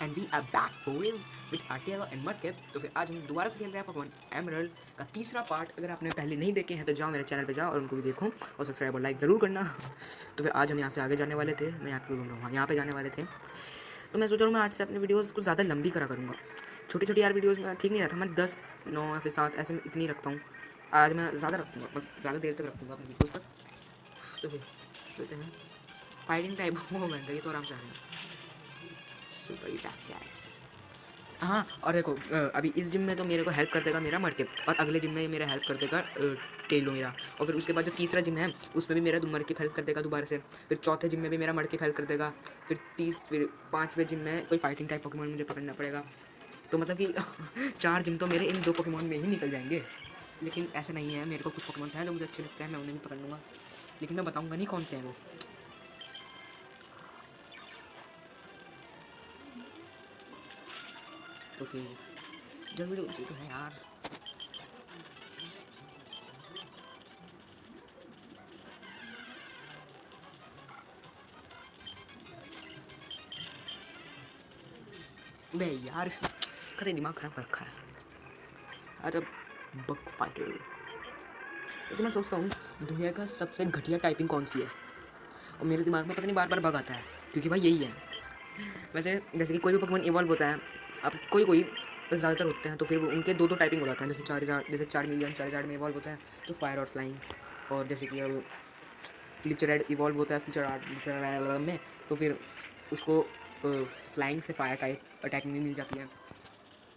And we are back boys with आर्टियागो and मडकिप। तो फिर आज हम दोबारा से खेल रहे हैं पोकेमॉन एमरल्ड का तीसरा पार्ट। अगर आपने पहले नहीं देखे हैं तो जाओ मेरे चैनल पे जाओ और उनको भी देखो और सब्सक्राइब और लाइक ज़रूर करना। तो फिर आज हम यहाँ से आगे जाने वाले थे, मैं यहाँ पे घूम रहा हूँ, यहाँ पे जाने वाले थे। तो मैं सोच रहा हूँ मैं आज से अपनी वीडियोज़ को ज़्यादा लंबी करा करूँगा। छोटी छोटी यार वीडियोज़ में ठीक नहीं रहता, मैं 10, 9 या फिर 7 ऐसे इतनी रखता हूँ। आज मैं ज़्यादा रखूँगा, मतलब ज़्यादा देर तक रखूँगा अपनी वीडियोज़ तक। तो फिर चलते हैं फाइटिंग टाइप हो मैं ये तो आराम से आ रहे हैं सुपर इफेक्ट। हाँ और देखो अभी इस जिम में तो मेरे को हेल्प कर देगा मेरा मडकिप, और अगले जिम में मेरा हेल्प कर देगा टेलो मेरा, और फिर उसके बाद जो तीसरा जिम है उसमें भी मेरा मडकिप हेल्प कर देगा दोबारा से। फिर चौथे जिम में भी मेरा मडकिप हेल्प कर देगा। फिर पाँचवें जिम में कोई फाइटिंग टाइप पोकेमॉन मुझे पकड़ना पड़ेगा। तो मतलब कि 4 जिम तो मेरे इन 2 पोकेमॉन में ही निकल जाएंगे। लेकिन ऐसा नहीं है, मेरे को कुछ पोकेमॉन्स हैं जो मुझे अच्छे लगते हैं, मैं उन्हें भी पकड़ लूँगा, लेकिन मैं बताऊँगा नहीं कौन से हैं वो। तो फिर जल्दी जल्दी से तो है यार। बे यार कदे दिमाग खराब कर रखा है। अरे बग फाइटर। तो मैं सोचता हूँ दुनिया का सबसे घटिया टाइपिंग कौन सी है, और मेरे दिमाग में पता नहीं बार बार बग आता है, क्योंकि भाई यही है। वैसे जैसे कि कोई भी पोकेमॉन इवॉल्व होता है, अब कोई कोई ज़्यादातर होते हैं तो फिर वो उनके दो टाइपिंग हो जाते हैं। जैसे 4000, जैसे 4 मिलियन 4000 में इवॉल्व होता है तो फायर और फ्लाइंग। और जैसे कि अब फ्लिचरेड इवॉल्व होता है फ्लिचर में, तो फिर उसको फ्लाइंग से फायर टाइप अटैकिंग भी मिल जाती है।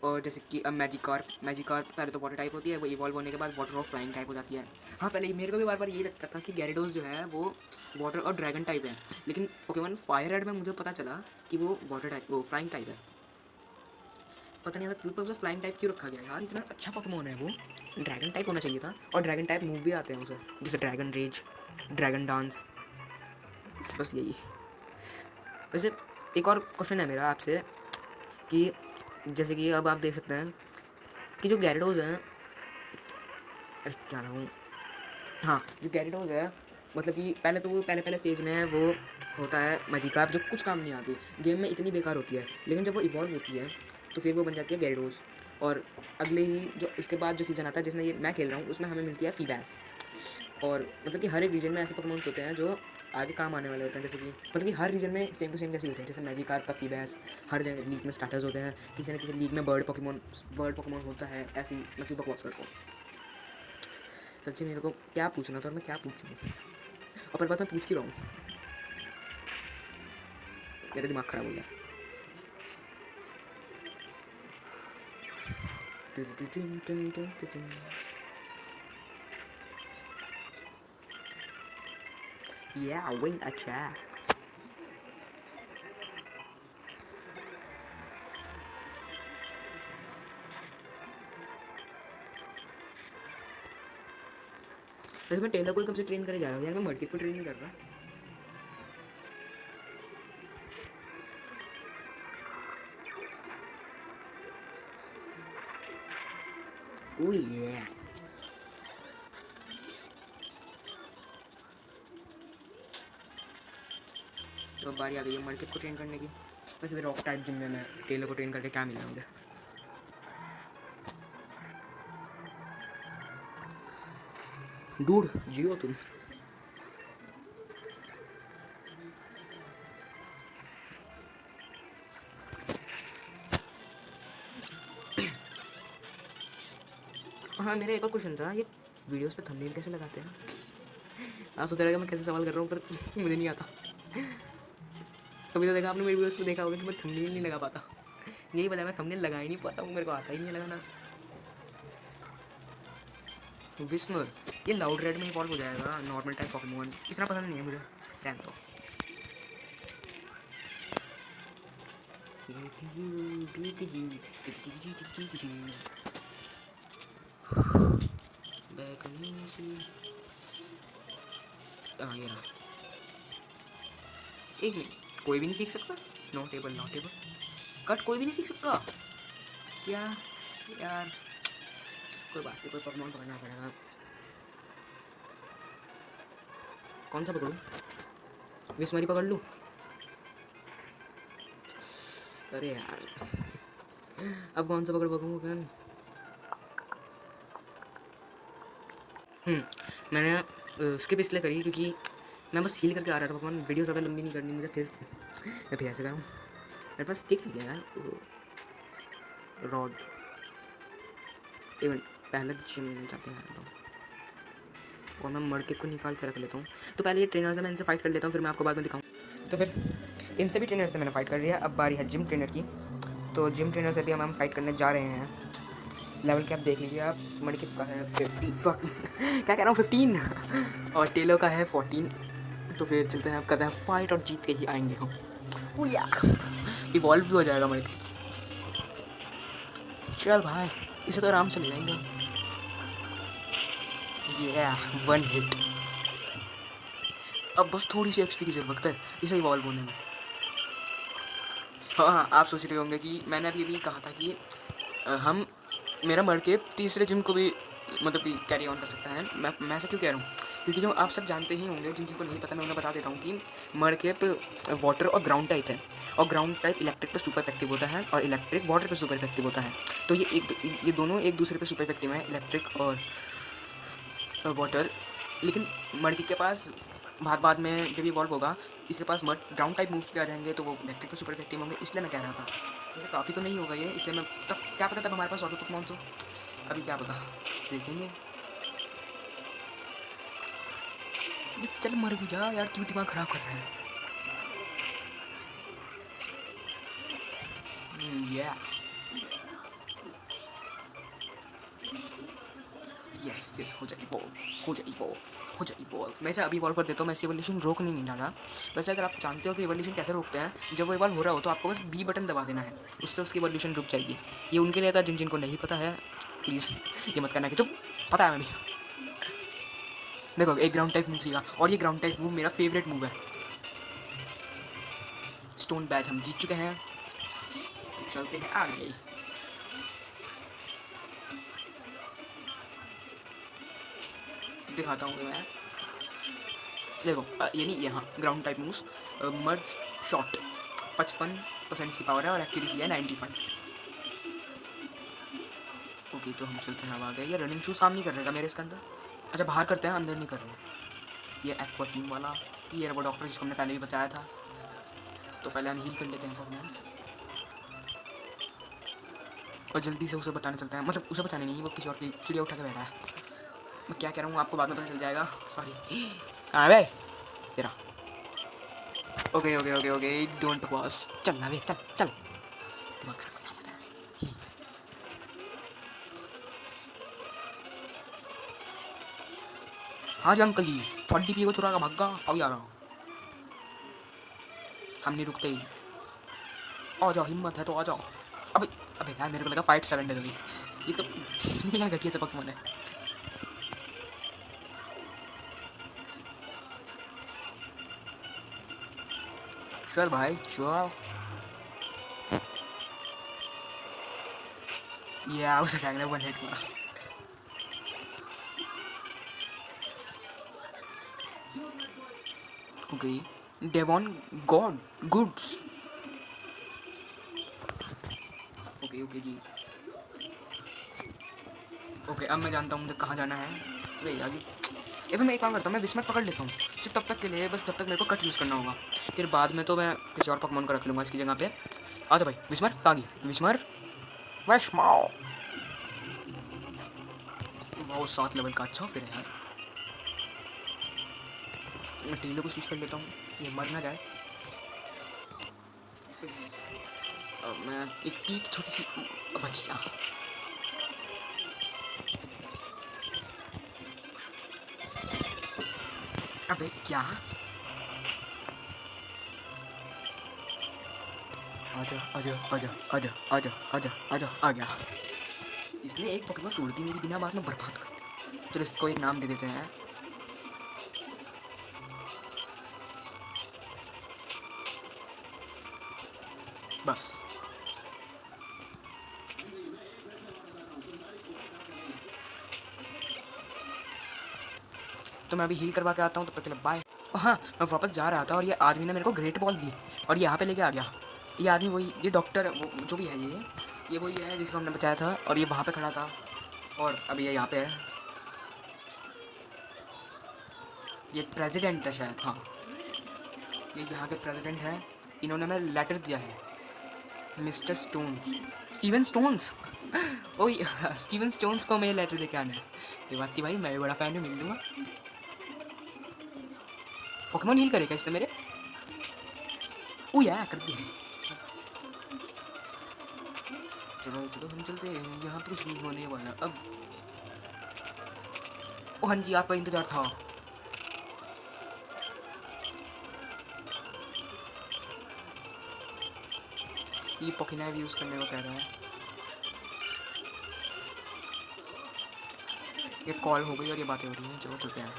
और जैसे कि अब मैजिकार्प पहले तो वाटर टाइप होती है, वो इवॉल्व होने के बाद वाटर और फ्लाइंग टाइप हो जाती है। हाँ पहले मेरे को भी बार बार ये लगता था कि गैरेडोस जो है वो वाटर और ड्रैगन टाइप है, लेकिन पोकेमॉन फायर रेड में मुझे पता चला कि वो वाटर टाइप, वो फ्लाइंग टाइप है। पता नहीं क्यों उसे फ्लाइंग टाइप क्यों रखा गया यार, इतना अच्छा पोकेमॉन है वो। ड्रैगन टाइप होना चाहिए था, और ड्रैगन टाइप मूव भी आते हैं उसे, जैसे ड्रैगन रेज, ड्रैगन डांस, बस यही। वैसे एक और क्वेश्चन है मेरा आपसे कि जैसे कि अब आप देख सकते हैं कि जो गैरेडोज हैं, अरे क्या नाम, हाँ जो गैरेडोज है, मतलब कि पहले तो वो पहले स्टेज में है वो होता है मैजिकार्प, जो कुछ काम नहीं आती, गेम में इतनी बेकार होती है, लेकिन जब वो इवॉल्व होती है तो फिर वो बन जाती है गैरेडोज। और अगले ही जो इसके बाद जो सीज़न आता है जिसमें ये मैं खेल रहा हूँ उसमें हमें मिलती है फीबैस। और मतलब कि हर एक रीजन में ऐसे पोकेमॉन्स होते हैं जो आगे काम आने वाले होते हैं, जैसे कि मतलब कि हर रीजन में सेम टू सेम जैसे होते हैं, जैसे मैजिकार्प का फीबैस, हर जगह लीग में स्टार्टर्स होते हैं, किसी न किसी लीग में बर्ड पोकेमॉन होता है। ऐसी मैं क्यों बकवास कर रहा हूँ सच्ची, मेरे को क्या पूछना था और मैं क्या पूछूँ, और पर बात मैं पूछ ही रहा हूँ, मेरा दिमाग खराब हो गया। Yeah, win a check. वैसे मैं टेलर को कब से ट्रेन करे जा रहा हूँ यार, मैं मडकिप को ट्रेन नहीं कर रहा। ओह ये तो बारी आ गई है मडकिप को ट्रेन करने की। वैसे भी रॉक टाइप जिम में मैं टेलर को ट्रेन करके क्या मिला मुझे। डूड जियो तुम। हाँ मेरा एक और क्वेश्चन था, ये वीडियोस पे थंबनेल कैसे लगाते हैं? आप सोच रहे मैं कैसे सवाल कर रहा हूँ पर मुझे नहीं आता। कभी तो देखा आपने मेरी वीडियोस में देखा होगा कि मैं थंबनेल नहीं लगा पाता। यही वजह मैं थंबनेल लगा ही नहीं पाता हूँ, मेरे को आता ही नहीं है लगाना। विस्मर ये लाउड रेड में इवॉल्व हो जाएगा, नॉर्मल टाइप पोकेमॉन इतना पसंद नहीं है मुझे। टैन तो हाँ ये रहा। एक मिनट, कोई भी नहीं सीख सकता? नॉट एबल कट कोई भी नहीं सीख सकता क्या यार? कोई बात नहीं, कोई पोकेमॉन पकड़ना पड़ेगा। कौन सा पकड़ूं? विस्मरी पकड़ लूँ? अरे यार, अब कौन सा पकड़ पकड़ूंगा गन? मैंने स्किप इसलिए करी क्योंकि मैं बस हील करके आ रहा था भगवान, वीडियो ज़्यादा लंबी नहीं करनी मुझे, फिर मैं फिर ऐसे करूँ। मेरे पास स्टिक है क्या यार? रॉड इवन पहले जिम में जाते हैं और मैं मड़के को निकाल के रख लेता हूँ। तो पहले ये ट्रेनर से मैं इनसे फाइट कर लेता हूँ, फिर मैं आपको बाद में दिखाऊँ। तो फिर इनसे भी ट्रेनर से मैंने फाइट कर लिया, अब बारी है जिम ट्रेनर की। तो जिम ट्रेनर से भी हम फाइट करने जा रहे हैं। लेवल कैप देख लीजिए आप, मड़किप का है 50 क्या कह रहा हूँ 15 और टेलो का है 14। तो फिर चलते हैं, अब करते हैं फाइट और जीत के ही आएंगे हम। ओ यार, इवॉल्व भी हो जाएगा मड़किप। चल भाई, इसे तो आराम से ले लेंगे। ये 1 हिट। अब बस थोड़ी सी एक्सपी की जरूरत है इसे इवॉल्व होने में। हाँ हाँ, आप सोच रहे होंगे कि मैंने अभी कहा था कि हम मेरा मड़के तीसरे जिम को भी मतलब कि कैरी ऑन कर सकता है। मैं ऐसा क्यों कह रहा हूँ, क्योंकि जो आप सब जानते ही होंगे, जिन जिनको नहीं पता मैं उन्हें बता देता हूँ कि मड़के वाटर और ग्राउंड टाइप है, और ग्राउंड टाइप इलेक्ट्रिक पे सुपर इफेक्टिव होता है और इलेक्ट्रिक वाटर पे सुपर इफेक्टिव होता है। तो ये दोनों एक दूसरे पे सुपर इफेक्टिव हैं, इलेक्ट्रिक और वाटर। लेकिन मड़के के पास बाद में जब ये इवॉल्व होगा, इसके पास ग्राउंड टाइप मूव्स भी आ जाएंगे, तो वो इलेक्ट्रिक पे सुपर इफेक्टिव होंगे। इसलिए मैं कह रहा था, वैसे काफ़ी तो नहीं होगा ये, इसलिए मैं तब क्या पता तब हमारे पास ऑटो पोकेमॉन तो अभी क्या पता, देखेंगे। चल मर भी जा यार, क्यों दिमाग खराब कर रहा है। या यस यस, हो जाएगी बॉल, हो जाएगी बॉल, हो जाएगी बॉल। मैं इसे अभी इवॉल्व कर देता हूँ, मैं इसे इवोल्यूशन रोक नहीं डाला। वैसे अगर आप जानते हो कि इवोल्यूशन कैसे रोकते हैं, जब वो इवॉल्व हो रहा हो तो आपको बस बी बटन दबा देना है, उससे उसकी इवोल्यूशन रुक जाएगी। ये उनके लिए था जिन जिनको नहीं पता है, प्लीज़ ये मत करना कि चुप, पता है मैं भी। देखो एक ग्राउंड टाइप मूव सीखा, और ये ग्राउंड टाइप मूव मेरा फेवरेट मूव है। स्टोन बैच हम जीत चुके हैं, चलते हैं आगे। दिखाता हूँ मैं, देखो ये नहीं, यहाँ ग्राउंड टाइप मूव्स, मर्ज शॉट 55% की पावर है और एक्यूरेसी है 95। ओके तो हम चलते हैं अब आगे। ये रनिंग शूज काम नहीं कर रहेगा मेरे इसके अंदर, अच्छा बाहर करते हैं, अंदर नहीं कर रहे। ये एक्वा टीम वाला, ये वो डॉक्टर जिसको हमने पहले भी बचाया था। तो पहले हम हील कर लेते हैं परफॉर्मेंस, और जल्दी से उसे बचाने चलते हैं, मतलब उसे बचाने नहीं, वो किसी और की चिड़िया उठा के बैठा है। मैं क्या कह रहा हूँ आपको बाद में पता चल जाएगा, सॉरी। कहाँ है भाई तेरा? Okay okay okay okay, don't pause, चल ना वे, चल चल, दिमाग खराब हो जाता है। हाँ जी अंकल जी, 20 पी को चुरा का भग्गा अभी आ रहा हूँ, हम नहीं रुकते ही। आ जाओ, हिम्मत है तो आ जाओ। अबे अबे यार, मेरे को लगा फाइट सरेंडर होगी। ये तो ये क्या घटिया चपक मन है। चल भाई चल, ये उसे टैग ने 1 हिट मारा। ओके डेवॉन गॉड गुड्स, ओके ओके जी। ओके अब मैं जानता हूँ मुझे कहाँ जाना है। अरे यार जी, फिर मैं एक काम करता हूँ, मैं विस्मत पकड़ लेता हूँ सिर्फ तब तक के लिए, बस तब तक मेरे को कट यूज़ करना होगा, फिर बाद में तो मैं किसी और पकवान को रख लूँगा इसकी जगह पे। आ जाओ भाई विस्मर, तागी विस्मर वैश्माओ, बहुत 7 लेवल का, अच्छा फिर यार मैं टीलो को चूज़ कर लेता हूँ, ये मर ना जाए। मैं एक छोटी सी बचिया, अबे क्या, आजा आजा आजा आजा आजा आजा आजा, आ गया। इसने एक पोकेमॉन तोड़ दी मेरी बिना बात में बर्बाद कर दी। चलो इसको एक नाम दे देते हैं, बस। तो मैं अभी हील करवा के आता हूँ, तब तक के लिए बाय। हाँ मैं वापस जा रहा था और ये आदमी ने मेरे को ग्रेट बॉल दी और यहाँ पे लेके आ गया। ये आदमी वही, ये डॉक्टर जो भी है ये वही है जिसको हमने बचाया था, और ये वहाँ पे खड़ा था और अभी ये यहाँ पे है। ये प्रेसिडेंट है शायद, हाँ ये यहाँ के प्रेसिडेंट है। इन्होंने हमें लेटर दिया है, मिस्टर स्टोन्स, स्टीवन स्टोन्स। ओह स्टीवन स्टोन्स को हमें लेटर दे के आना है। ये बात की भाई, मैं भी बड़ा फ़ैन हूँ, मिल लूँगा। पोकेमॉन हील करेगा इसने मेरे। ओ यार कर दिया। चलो चलो हम चलते हैं, यहाँ पे कुछ नहीं होने वाला अब। ओ हाँ जी, आपका इंतजार था। ये पोकेनाइव यूज़ करने को कह रहा है। ये कॉल हो गई और ये बातें हो रही हैं। चलो चलते हैं,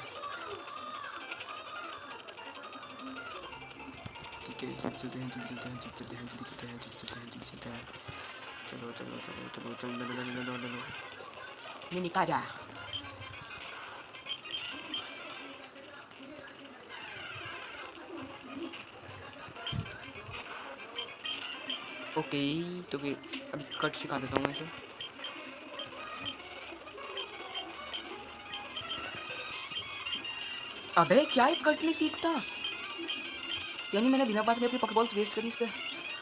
ठीक है चलते हैं, चलते हैं, चलते हैं, चलते हैं, चलते हैं, चलते हैं। चलो चलो चलो चलो चलो चलो चलो, नहीं निकाल जा। ओके तो फिर अभी कट सिखा देता हूँ ऐसे। अबे क्या एक कट नहीं सीखता, यानी मैंने बिना बात में अपनी पॉकेबॉल्स वेस्ट करी इस पर,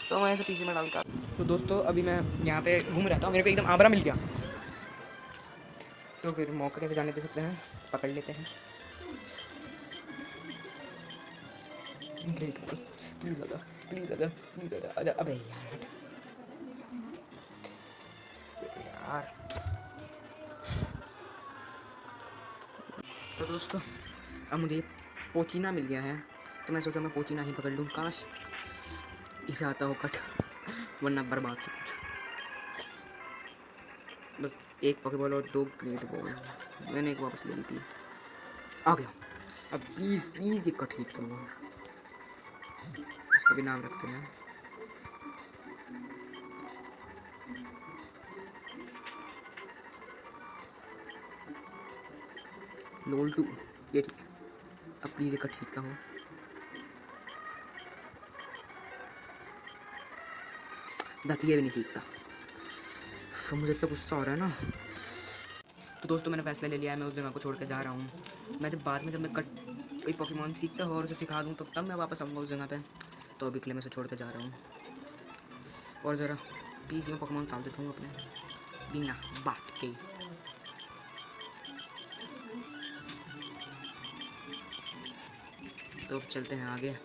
तो मैं ऐसे पीछे में डाल कर। तो दोस्तों अभी मैं यहाँ पे घूम रहा था, मेरे को एकदम आबरा मिल गया, तो फिर मौका कैसे जाने दे सकते हैं, पकड़ लेते हैं। ग्रेट बॉल, प्लीज़ आजा, प्लीज़ आजा, प्लीज़ आजा, आजा। अबे यार यार। तो दोस्तों अब मुझे पोचीना मिल गया है, तो मैं सोचा मैं पोचीना ही पकड़ लूँ। काश इसे आता हो कट, वरना बर्बाद सब कुछ। बस एक पॉकेबॉल और 2 ग्रेट बॉल, मैंने एक वापस ले ली थी। आ गया। अब प्लीज़ प्लीज़ ये कट सीखता हुआ, उसका भी नाम रखते हैं। लोल 2, ये ठीक है। अब प्लीज़ ये कट सीखता हो। दाती ये भी नहीं सीखता, तो मुझे इतना गुस्सा हो रहा है ना। तो दोस्तों मैंने फैसला ले लिया है, मैं उस जगह को छोड़ कर जा रहा हूँ। मैं जब बाद में जब मैं कट कोई पोकेमॉन सीखता हो और उसे सिखा दूँ, तो तब मैं वापस आऊँगा उस जगह पे। तो अभी के लिए मैं उसे छोड़ कर जा रहा हूँ, और ज़रा पीसी में पोकेमॉन डाल देता हूँ अपने बिना बात के। तो अब चलते हैं आगे।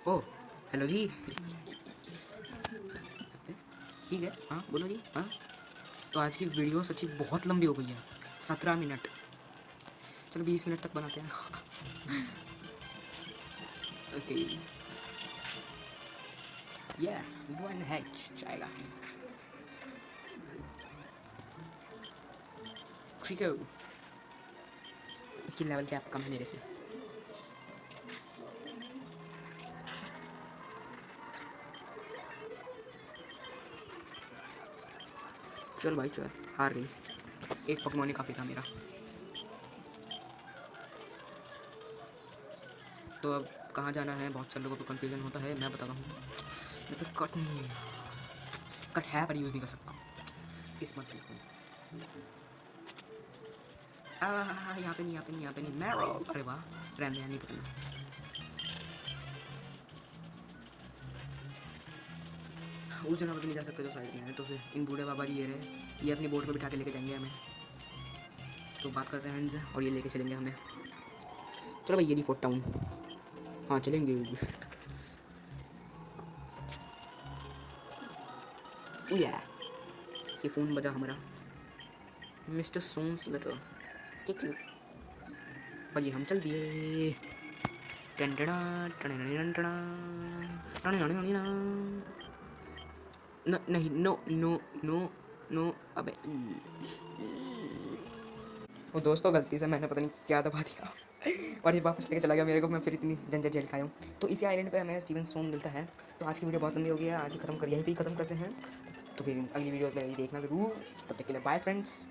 ओ हेलो जी, ठीक है, हाँ बोलो जी। हाँ तो आज की वीडियो सच्ची बहुत लंबी हो गई है, 17 मिनट। चलो 20 मिनट तक बनाते हैं। ओके या 1 हैच जाएगा। ठीक है, इसकी लेवल कैप कम है मेरे से। चल भाई चल, हार गई। एक पोकेमॉन ही काफ़ी था मेरा। तो अब कहाँ जाना है, बहुत सारे लोगों को कन्फ्यूजन होता है, मैं बताता हूँ। मेरे पे कट नहीं है, कट है पर यूज़ नहीं कर सकता, किस्मत देखो। यहाँ पे नहीं, यहाँ पे नहीं, यहाँ पे नहीं। मैरो, अरे वाह, रहने दे, नहीं पकड़ना। उस जगह पर भी नहीं जा सकते, तो साइड में है। तो फिर इन बूढ़े बाबा जी ये रहे, ये अपनी बोट पे बिठा के लेके जाएंगे हमें। तो बात करते हैं इनसे और ये लेके चलेंगे हमें। चलो भाई, ये डी फोर्ट टाउन, हाँ चलेंगे। या ये फ़ोन बजा हमारा, मिस्टर सोन्स लेटर, क्या पर ये हम चल दिए। नहीं, नो नो नो नो, अबे वो दोस्तों गलती से मैंने पता नहीं क्या दबा दिया और ये वापस लेके चला गया मेरे को। मैं फिर इतनी झंझट झेल खाया हूँ। तो इसी आइलैंड पे हमें स्टीवन स्टोन मिलता है। तो आज की वीडियो बहुत लंबी हो गई है, आज ही खत्म कर, यहीं पे ही खत्म करते हैं। तो फिर अगली वीडियो में देखना ज़रूर। तब तक के लिए बाय फ्रेंड्स।